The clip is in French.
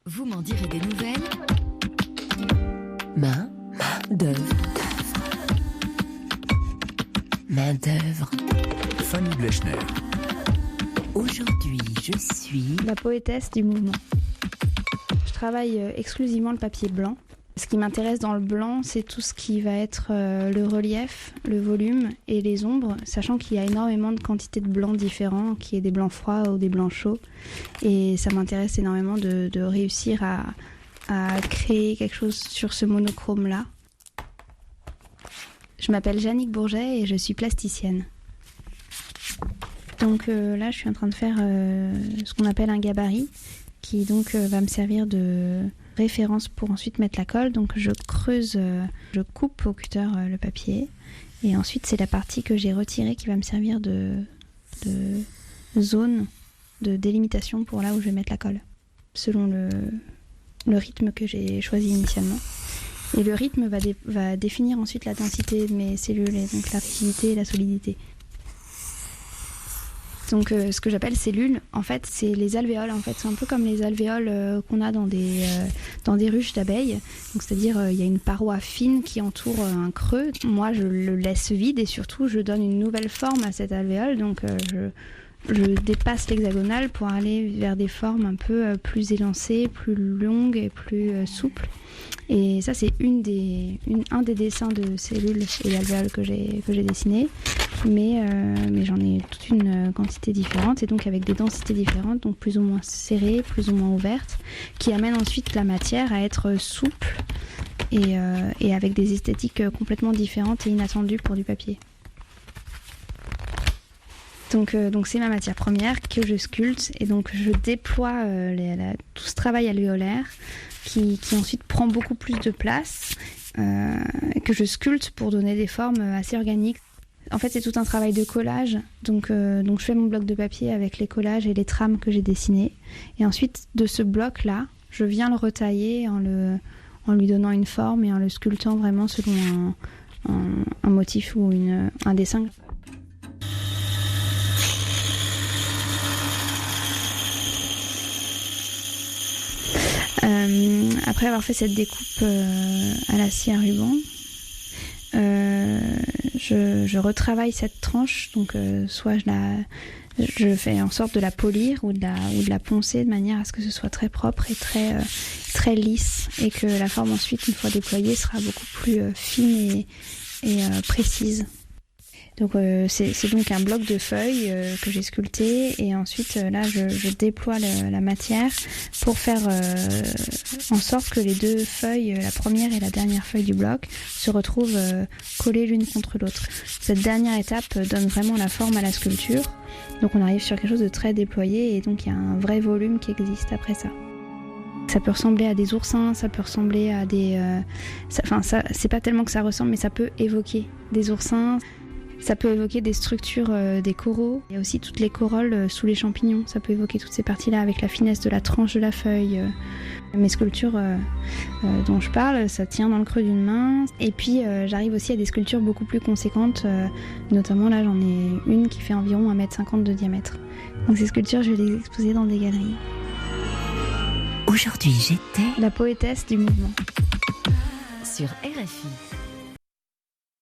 Vous m'en direz des nouvelles. Main d'œuvre. Main d'œuvre. Fanny Blechner. Aujourd'hui, je suis la poétesse du mouvement. Je travaille exclusivement le papier blanc. Ce qui m'intéresse dans le blanc, c'est tout ce qui va être le relief, le volume et les ombres, sachant qu'il y a énormément de quantités de blancs différents, qu'il y ait des blancs froids ou des blancs chauds. Et ça m'intéresse énormément de réussir à créer quelque chose sur ce monochrome-là. Je m'appelle Jannick Bourget et je suis plasticienne. Donc là, je suis en train de faire ce qu'on appelle un gabarit, qui donc va me servir de référence pour ensuite mettre la colle. Donc je creuse, je coupe au cutter le papier, et ensuite c'est la partie que j'ai retirée qui va me servir de zone de délimitation pour là où je vais mettre la colle, selon le rythme que j'ai choisi initialement. Et le rythme va définir ensuite la densité de mes cellules, et donc la rigidité et la solidité. Donc ce que j'appelle cellules, en fait, c'est les alvéoles. En fait, c'est un peu comme les alvéoles qu'on a dans des ruches d'abeilles. Donc c'est-à-dire il y a une paroi fine qui entoure un creux. Moi, je le laisse vide et surtout, je donne une nouvelle forme à cette alvéole. Donc je dépasse l'hexagonale pour aller vers des formes un peu plus élancées, plus longues et plus souples. Et ça, c'est un des dessins de cellules et d'alvéoles que j'ai dessiné. Mais j'en ai toute une quantité différente, et donc avec des densités différentes, donc plus ou moins serrées, plus ou moins ouvertes, qui amènent ensuite la matière à être souple et avec des esthétiques complètement différentes et inattendues pour du papier. Donc c'est ma matière première que je sculpte, et donc je déploie tout ce travail alvéolaire qui ensuite prend beaucoup plus de place, que je sculpte pour donner des formes assez organiques. En fait, c'est tout un travail de collage. Donc je fais mon bloc de papier avec les collages et les trames que j'ai dessinées. Et ensuite, de ce bloc-là, je viens le retailler en lui donnant une forme et en le sculptant vraiment selon un motif ou un dessin. Après avoir fait cette découpe à la scie à ruban, je retravaille cette tranche, donc soit je fais en sorte de la polir ou de la poncer de manière à ce que ce soit très propre et très lisse, et que la forme ensuite, une fois déployée, sera beaucoup plus fine et précise. Donc c'est donc un bloc de feuilles que j'ai sculpté, et ensuite là je déploie la matière pour faire en sorte que les deux feuilles, la première et la dernière feuille du bloc, se retrouvent collées l'une contre l'autre. Cette dernière étape donne vraiment la forme à la sculpture, donc on arrive sur quelque chose de très déployé, et donc il y a un vrai volume qui existe après ça. Ça peut ressembler à des oursins, ça peut ressembler à des... c'est pas tellement que ça ressemble, mais ça peut évoquer des oursins. Ça peut évoquer des structures des coraux. Il y a aussi toutes les corolles sous les champignons. Ça peut évoquer toutes ces parties-là avec la finesse de la tranche de la feuille. Mes sculptures dont je parle, ça tient dans le creux d'une main. Et puis j'arrive aussi à des sculptures beaucoup plus conséquentes. Notamment là, j'en ai une qui fait environ 1,50 m de diamètre. Donc ces sculptures, je vais les exposer dans des galeries. Aujourd'hui, j'étais la poétesse du mouvement. Sur RFI.